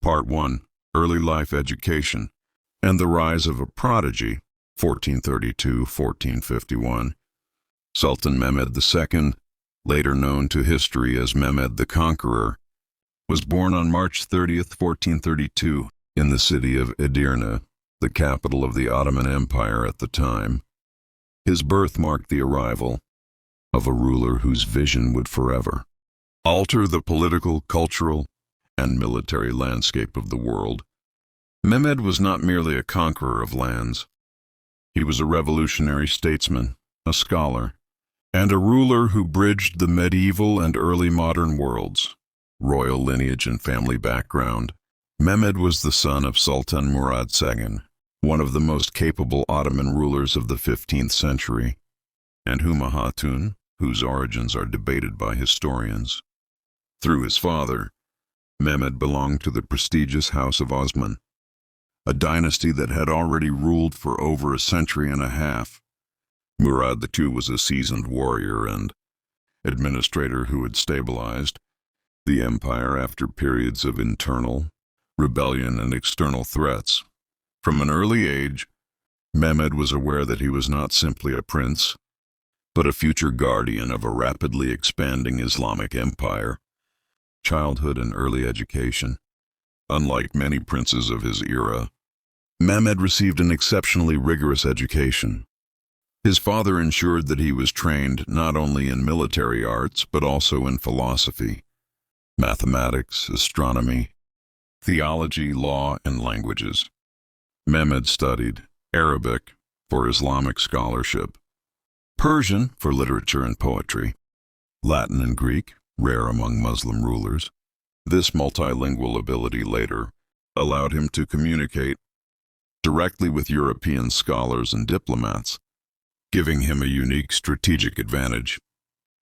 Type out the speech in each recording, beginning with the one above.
Part 1. Early Life Education and the Rise of a Prodigy, 1432–1451. Sultan Mehmed II, later known to history as Mehmed the Conqueror, was born on March 30th, 1432, in the city of Edirne, the capital of the Ottoman Empire at the time. His birth marked the arrival of a ruler whose vision would forever alter the political, cultural, and military landscape of the world. Mehmed was not merely a conqueror of lands. He was a revolutionary statesman, a scholar, and a ruler who bridged the medieval and early modern worlds. Royal lineage and family background. Mehmed was the son of Sultan Murad II, one of the most capable Ottoman rulers of the 15th century, and Huma Hatun, whose origins are debated by historians. Through his father, Mehmed belonged to the prestigious House of Osman, a dynasty that had already ruled for over a century and a half. Murad II was a seasoned warrior and administrator who had stabilized the empire after periods of internal rebellion and external threats. From an early age, Mehmed was aware that he was not simply a prince, but a future guardian of a rapidly expanding Islamic empire. Childhood and early education. Unlike many princes of his era, Mehmed received an exceptionally rigorous education. His father ensured that he was trained not only in military arts but also in philosophy, mathematics, astronomy, theology, law, and languages. Mehmed studied Arabic for Islamic scholarship, Persian for literature and poetry, Latin and Greek, rare among Muslim rulers. This multilingual ability later allowed him to communicate directly with European scholars and diplomats, giving him a unique strategic advantage.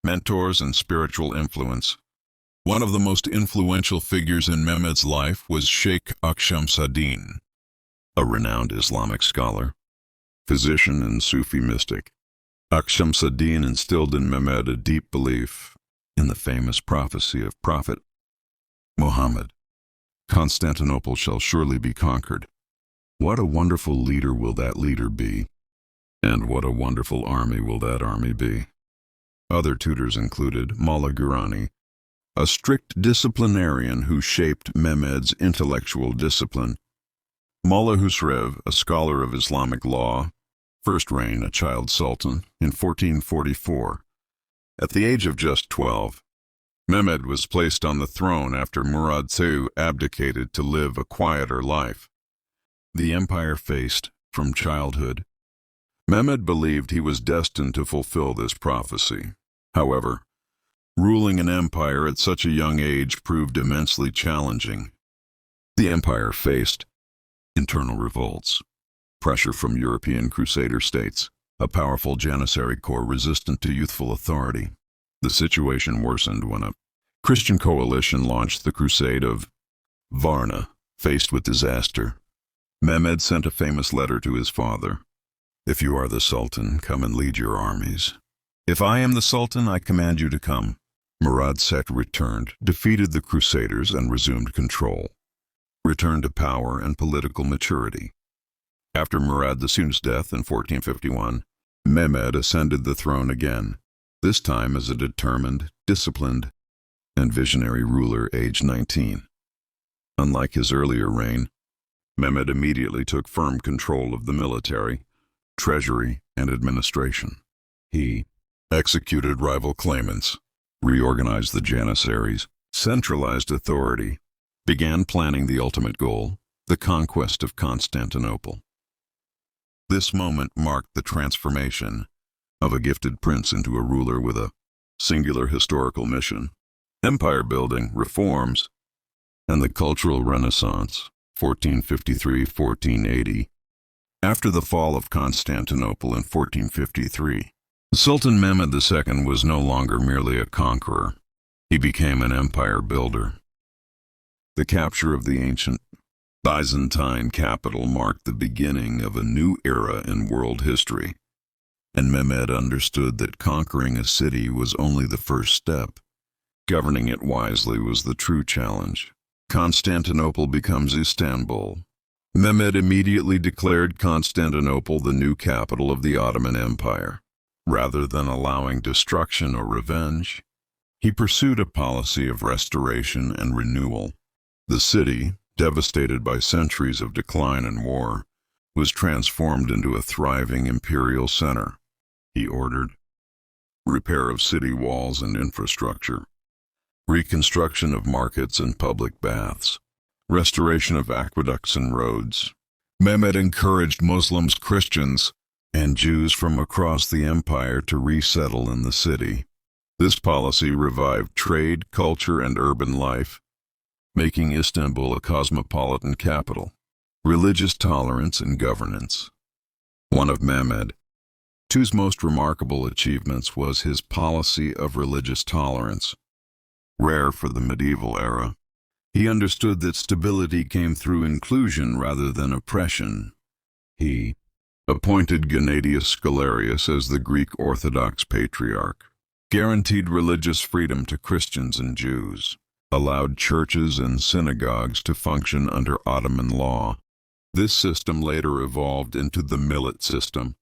Mentors and spiritual influence. One of the most influential figures in Mehmed's life was Sheikh Akshamsuddin, a renowned Islamic scholar, physician, and Sufi mystic. Akshamsuddin instilled in Mehmed a deep belief in the famous prophecy of Prophet Muhammad. Constantinople shall surely be conquered. What a wonderful leader will that leader be, and what a wonderful army will that army be. Other tutors included Mullah Gurani, a strict disciplinarian who shaped Mehmed's intellectual discipline. Mullah Husrev, a scholar of Islamic law, first reign a child sultan in 1444. At the age of just 12, Mehmed was placed on the throne after Murad II abdicated to live a quieter life. The empire faced from childhood. Mehmed believed he was destined to fulfill this prophecy. However, ruling an empire at such a young age proved immensely challenging. The empire faced internal revolts, pressure from European crusader states, a powerful Janissary corps resistant to youthful authority. The situation worsened when a Christian coalition launched the Crusade of Varna. Faced with disaster, Mehmed sent a famous letter to his father. If you are the Sultan, come and lead your armies. If I am the Sultan, I command you to come. Murad II returned, defeated the Crusaders, and resumed control, returned to power and political maturity. After Murad II's death in 1451, Mehmed ascended the throne again, this time as a determined, disciplined, and visionary ruler aged 19. Unlike his earlier reign, Mehmed immediately took firm control of the military, treasury, and administration. He executed rival claimants, reorganized the Janissaries, centralized authority, began planning the ultimate goal, the conquest of Constantinople. This moment marked the transformation of a gifted prince into a ruler with a singular historical mission: empire building, reforms, and the cultural renaissance, 1453–1480. After the fall of Constantinople in 1453, Sultan Mehmed II was no longer merely a conqueror. He became an empire builder. The capture of the ancient Byzantine capital marked the beginning of a new era in world history, and Mehmed understood that conquering a city was only the first step. Governing it wisely was the true challenge. Constantinople becomes Istanbul. Mehmed immediately declared Constantinople the new capital of the Ottoman Empire. Rather than allowing destruction or revenge, he pursued a policy of restoration and renewal. The city, devastated by centuries of decline and war, was transformed into a thriving imperial center. He ordered repair of city walls and infrastructure, reconstruction of markets and public baths, restoration of aqueducts and roads. Mehmed encouraged Muslims, Christians, and Jews from across the empire to resettle in the city. This policy revived trade, culture, and urban life, making Istanbul a cosmopolitan capital. Religious tolerance and governance. One of Mehmed II's most remarkable achievements was his policy of religious tolerance. Rare for the medieval era, he understood that stability came through inclusion rather than oppression. He appointed Gennadius Scalarius as the Greek Orthodox Patriarch, guaranteed religious freedom to Christians and Jews, allowed churches and synagogues to function under Ottoman law. This system later evolved into the millet system,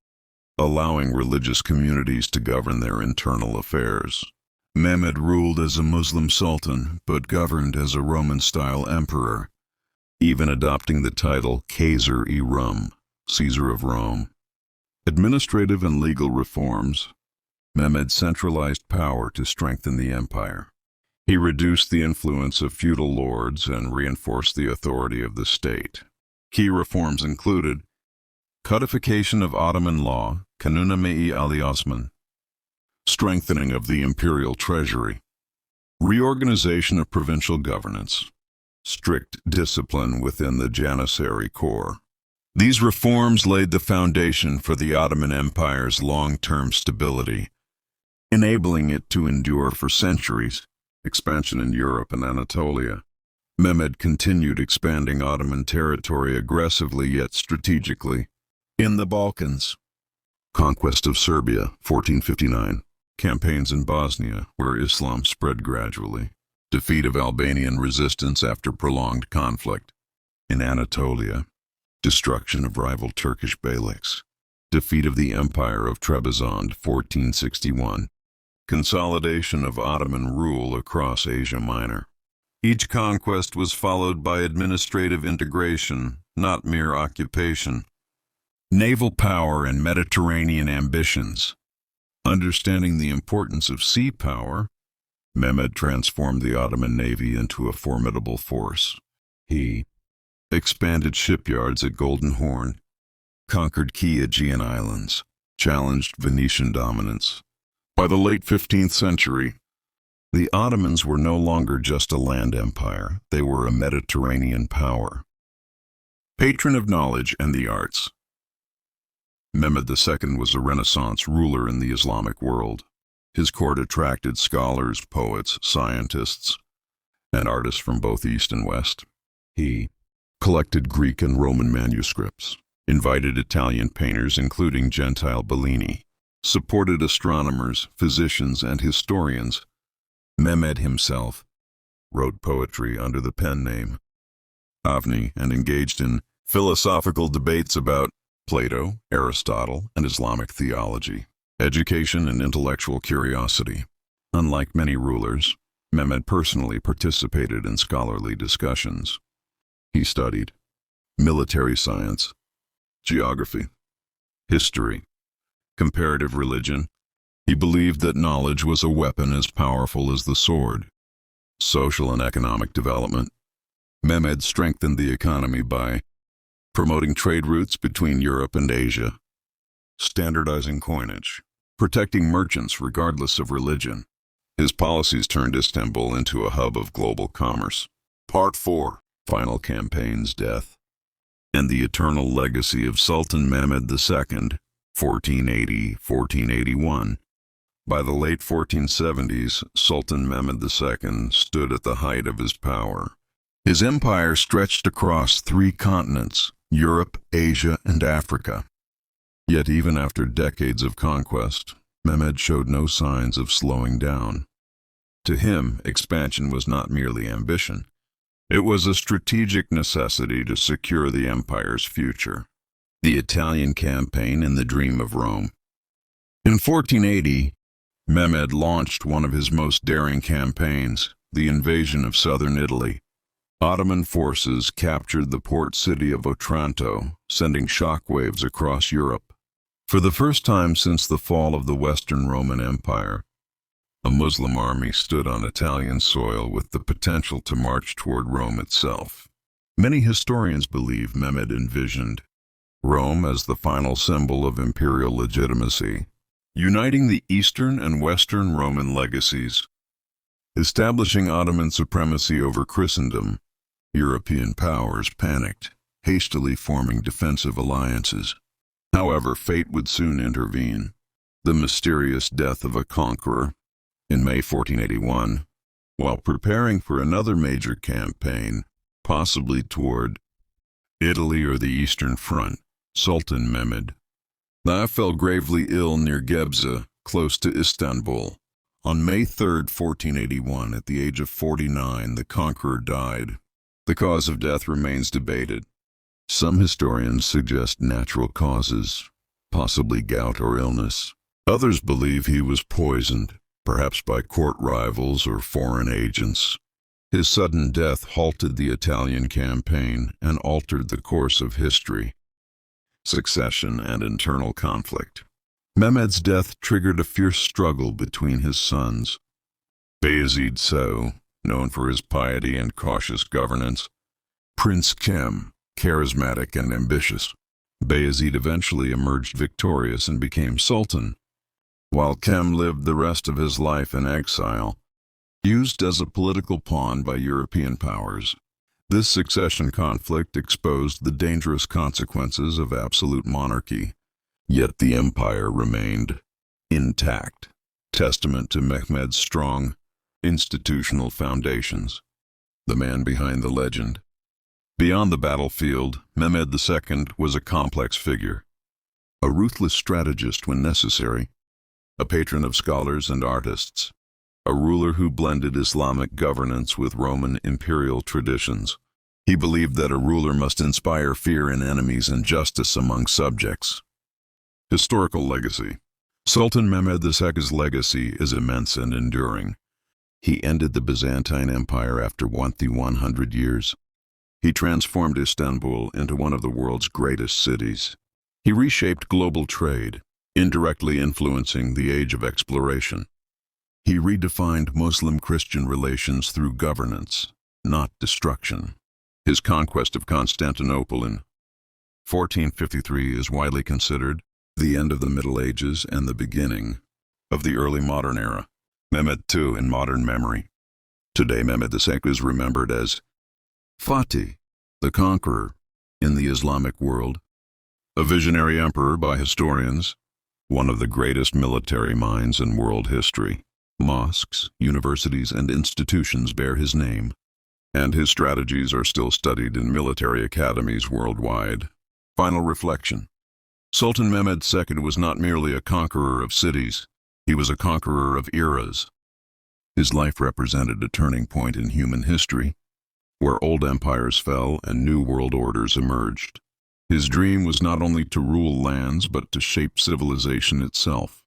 allowing religious communities to govern their internal affairs. Mehmed ruled as a Muslim sultan, but governed as a Roman-style emperor, even adopting the title Kaiser-i-Rum, Caesar of Rome. Administrative and legal reforms. Mehmed centralized power to strengthen the empire. He reduced the influence of feudal lords and reinforced the authority of the state. Key reforms included codification of Ottoman law, Kanuname-i Ali Osman, strengthening of the imperial treasury, reorganization of provincial governance, strict discipline within the Janissary Corps. These reforms laid the foundation for the Ottoman Empire's long-term stability, enabling it to endure for centuries. Expansion in Europe and Anatolia. Mehmed continued expanding Ottoman territory aggressively yet strategically. In the Balkans. Conquest of Serbia, 1459. Campaigns in Bosnia, where Islam spread gradually. Defeat of Albanian resistance after prolonged conflict. In Anatolia. Destruction of rival Turkish beyliks. Defeat of the Empire of Trebizond, 1461. Consolidation of Ottoman rule across Asia Minor. Each conquest was followed by administrative integration, not mere occupation. Naval power and Mediterranean ambitions. Understanding the importance of sea power, Mehmed transformed the Ottoman navy into a formidable force. He expanded shipyards at Golden Horn, conquered key Aegean islands, challenged Venetian dominance. By the late 15th century, the Ottomans were no longer just a land empire, they were a Mediterranean power. Patron of knowledge and the arts. Mehmed II was a Renaissance ruler in the Islamic world. His court attracted scholars, poets, scientists, and artists from both East and West. He collected Greek and Roman manuscripts, invited Italian painters including Gentile Bellini, supported astronomers, physicians, and historians. Mehmed himself wrote poetry under the pen name Avni and engaged in philosophical debates about Plato, Aristotle, and Islamic theology, education, and intellectual curiosity. Unlike many rulers, Mehmed personally participated in scholarly discussions. He studied military science, geography, history, comparative religion. He believed that knowledge was a weapon as powerful as the sword. Social and economic development. Mehmed strengthened the economy by promoting trade routes between Europe and Asia, standardizing coinage, protecting merchants regardless of religion. His policies turned Istanbul into a hub of global commerce. Part 4. Final campaign's death and the eternal legacy of Sultan Mehmed II, 1480-1481. By the late 1470s, Sultan Mehmed II stood at the height of his power. His empire stretched across 3 continents, Europe, Asia, and Africa. Yet even after decades of conquest, Mehmed showed no signs of slowing down. To him, expansion was not merely ambition. It was a strategic necessity to secure the empire's future. The Italian campaign and the dream of Rome. In 1480, Mehmed launched one of his most daring campaigns, the invasion of southern Italy. Ottoman forces captured the port city of Otranto, sending shockwaves across Europe. For the first time since the fall of the Western Roman Empire, a Muslim army stood on Italian soil with the potential to march toward Rome itself. Many historians believe Mehmed envisioned Rome as the final symbol of imperial legitimacy, uniting the Eastern and Western Roman legacies. Establishing Ottoman supremacy over Christendom, European powers panicked, hastily forming defensive alliances. However, fate would soon intervene. The mysterious death of a conqueror, in May 1481, while preparing for another major campaign, possibly toward Italy or the Eastern Front, Sultan Mehmed fell gravely ill near Gebze, close to Istanbul. On May 3, 1481, at the age of 49, the conqueror died. The cause of death remains debated. Some historians suggest natural causes, possibly gout or illness. Others believe he was poisoned, perhaps by court rivals or foreign agents. His sudden death halted the Italian campaign and altered the course of history. Succession and internal conflict. Mehmed's death triggered a fierce struggle between his sons. Bayezid So, known for his piety and cautious governance. Prince Kem, charismatic and ambitious. Bayezid eventually emerged victorious and became sultan, while Kem lived the rest of his life in exile, used as a political pawn by European powers. This succession conflict exposed the dangerous consequences of absolute monarchy, yet the empire remained intact, testament to Mehmed's strong institutional foundations. The man behind the legend. Beyond the battlefield, Mehmed II was a complex figure, a ruthless strategist when necessary, a patron of scholars and artists, a ruler who blended Islamic governance with Roman imperial traditions. He believed that a ruler must inspire fear in enemies and justice among subjects. Historical legacy. Sultan Mehmed II's legacy is immense and enduring. He ended the Byzantine Empire after 100 years. He transformed Istanbul into one of the world's greatest cities. He reshaped global trade, indirectly influencing the age of exploration. He redefined Muslim-Christian relations through governance, not destruction. His conquest of Constantinople in 1453 is widely considered the end of the Middle Ages and the beginning of the early modern era. Mehmed II in modern memory. Today, Mehmed II is remembered as Fateh, the conqueror, in the Islamic world, a visionary emperor by historians, one of the greatest military minds in world history. Mosques, universities, and institutions bear his name, and his strategies are still studied in military academies worldwide. Final reflection. Sultan Mehmed II was not merely a conqueror of cities, he was a conqueror of eras. His life represented a turning point in human history, where old empires fell and new world orders emerged. His dream was not only to rule lands but to shape civilization itself.